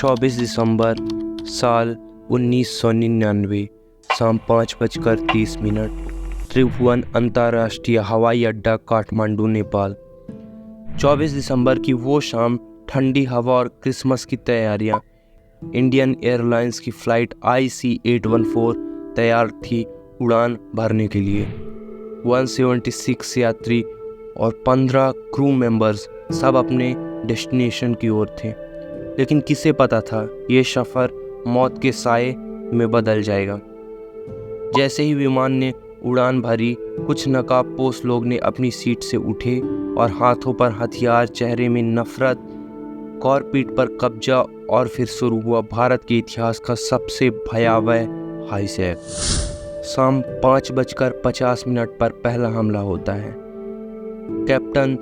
24 दिसंबर साल 1999 शाम 5:30 त्रिभुवन अंतर्राष्ट्रीय हवाई अड्डा काठमांडू नेपाल। 24 दिसंबर की वो शाम, ठंडी हवा और क्रिसमस की तैयारियां। इंडियन एयरलाइंस की फ़्लाइट IC-814 तैयार थी उड़ान भरने के लिए। 176 यात्री और 15 क्रू मेंबर्स सब अपने डेस्टिनेशन की ओर थे। लेकिन किसे पता था ये सफ़र मौत के साए में बदल जाएगा। जैसे ही विमान ने उड़ान भरी, कुछ नकाबपोश लोग ने अपनी सीट से उठे और हाथों पर हथियार, चेहरे में नफरत, कॉकपिट पर कब्जा, और फिर शुरू हुआ भारत के इतिहास का सबसे भयावह हाईजैक। शाम 5:50 पर पहला हमला होता है। कैप्टन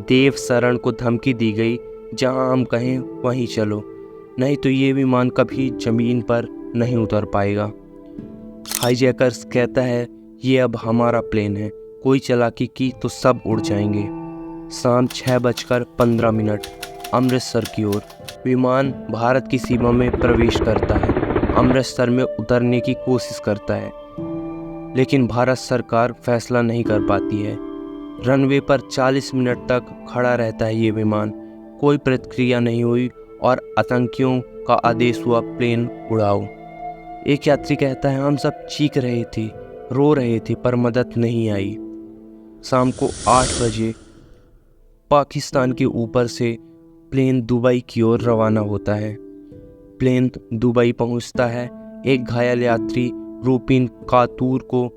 देव शरण को धमकी दी गई, जहां हम कहें वहीं चलो, नहीं तो ये विमान कभी ज़मीन पर नहीं उतर पाएगा। हाईजैकर्स कहता है ये अब हमारा प्लेन है, कोई चालाकी की तो सब उड़ जाएंगे। शाम 6:15 अमृतसर की ओर विमान भारत की सीमा में प्रवेश करता है। अमृतसर में उतरने की कोशिश करता है, लेकिन भारत सरकार फैसला नहीं कर पाती है। रनवे पर 40 मिनट तक खड़ा रहता है ये विमान। कोई प्रतिक्रिया नहीं हुई और आतंकियों का आदेश हुआ प्लेन उड़ाओ। एक यात्री कहता है हम सब चीख रहे थे, रो रहे थे, पर मदद नहीं आई। शाम को 8 बजे पाकिस्तान के ऊपर से प्लेन दुबई की ओर रवाना होता है। प्लेन दुबई पहुंचता है। एक घायल यात्री रूपिन कातूर को,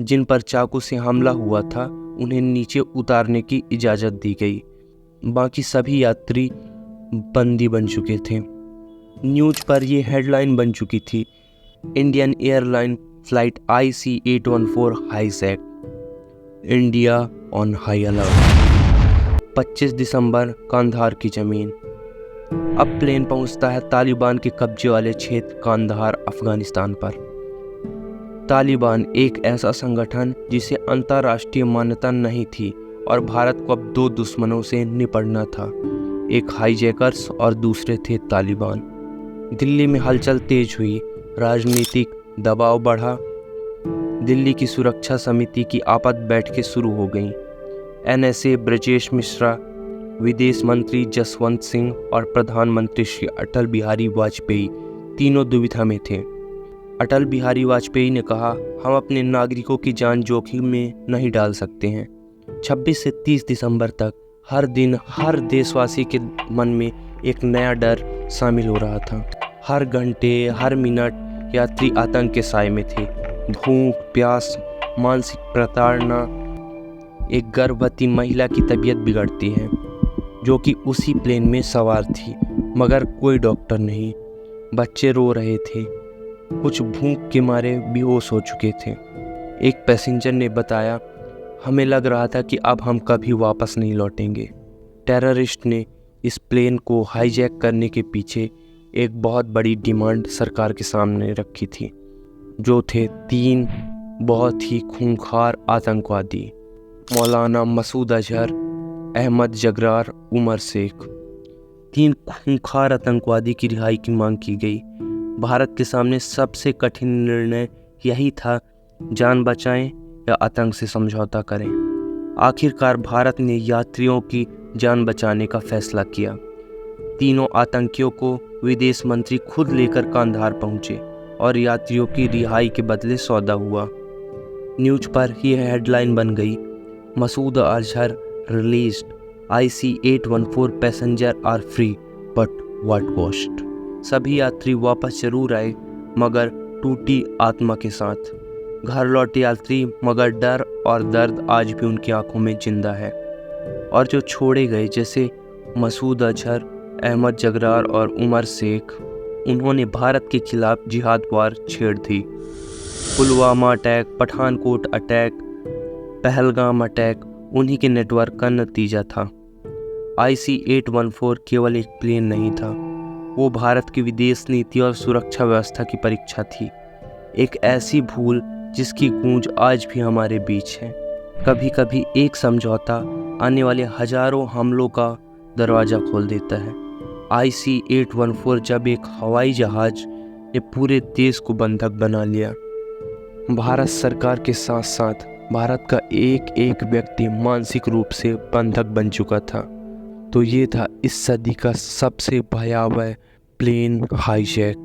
जिन पर चाकू से हमला हुआ था, उन्हें नीचे उतारने की इजाज़त दी गई। बाकी सभी यात्री बंदी बन चुके थे। न्यूज़ पर यह हेडलाइन बन चुकी थी, Indian airline flight IC-814 hijack, India on high alert. 25 दिसंबर कांधार की ज़मीन। अब प्लेन पहुंचता है तालिबान के कब्जे वाले क्षेत्र कांधार, अफगानिस्तान पर। तालिबान एक ऐसा संगठन जिसे अंतर्राष्ट्रीय मान्यता नहीं थी और भारत को अब दो दुश्मनों से निपटना था, एक हाईजैकर्स और दूसरे थे तालिबान। दिल्ली में हलचल तेज हुई, राजनीतिक दबाव बढ़ा। दिल्ली की सुरक्षा समिति की आपात बैठकें शुरू हो गईं। NSA ब्रजेश मिश्रा, विदेश मंत्री जसवंत सिंह और प्रधानमंत्री श्री अटल बिहारी वाजपेयी तीनों दुविधा में थे। अटल बिहारी वाजपेयी ने कहा, हम अपने नागरिकों की जान जोखिम में नहीं डाल सकते हैं। 26 से 30 दिसंबर तक हर दिन हर देशवासी के मन में एक नया डर शामिल हो रहा था। हर घंटे, हर मिनट यात्री आतंक के साए में थे। भूख, प्यास, मानसिक प्रताड़ना। एक गर्भवती महिला की तबीयत बिगड़ती है, जो कि उसी प्लेन में सवार थी, मगर कोई डॉक्टर नहीं। बच्चे रो रहे थे, कुछ भूख के मारे बेहोश हो चुके थे। एक पैसेंजर ने बताया, हमें लग रहा था कि अब हम कभी वापस नहीं लौटेंगे। टेररिस्ट ने इस प्लेन को हाईजैक करने के पीछे एक बहुत बड़ी डिमांड सरकार के सामने रखी थी, जो थे 3 बहुत ही खूंखार आतंकवादी, मौलाना मसूद अजहर, अहमद जगरार, उमर शेख। 3 खूंखार आतंकवादी की रिहाई की मांग की गई। भारत के सामने सबसे कठिन निर्णय यही था, जान बचाएं या आतंक से समझौता करें। आखिरकार भारत ने यात्रियों की जान बचाने का फैसला किया। तीनों आतंकियों को विदेश मंत्री खुद लेकर कांधार पहुंचे और यात्रियों की रिहाई के बदले सौदा हुआ। न्यूज़ पर यह हेडलाइन बन गई, Masood Azhar released, IC-814 passenger are free but what cost. सभी यात्री वापस जरूर आए, मगर टूटी आत्मा के साथ। घर लौटे यात्री, मगर डर और दर्द आज भी उनकी आंखों में जिंदा है। और जो छोड़े गए, जैसे मसूद अजहर, अहमद जगरार और उमर शेख, उन्होंने भारत के खिलाफ जिहाद वार छेड़ दी। Pulwama attack, Pathankot attack, Pahalgam attack उन्हीं के नेटवर्क का नतीजा था। IC-814 केवल एक प्लेन नहीं था, वो भारत की विदेश नीति और सुरक्षा व्यवस्था की परीक्षा थी। एक ऐसी भूल जिसकी गूंज आज भी हमारे बीच है। कभी कभी एक समझौता आने वाले हजारों हमलों का दरवाज़ा खोल देता है। IC-814 जब एक हवाई जहाज ने पूरे देश को बंधक बना लिया। भारत सरकार के साथ साथ भारत का एक एक व्यक्ति मानसिक रूप से बंधक बन चुका था। तो ये था इस सदी का सबसे भयावह प्लेन हाईजैक।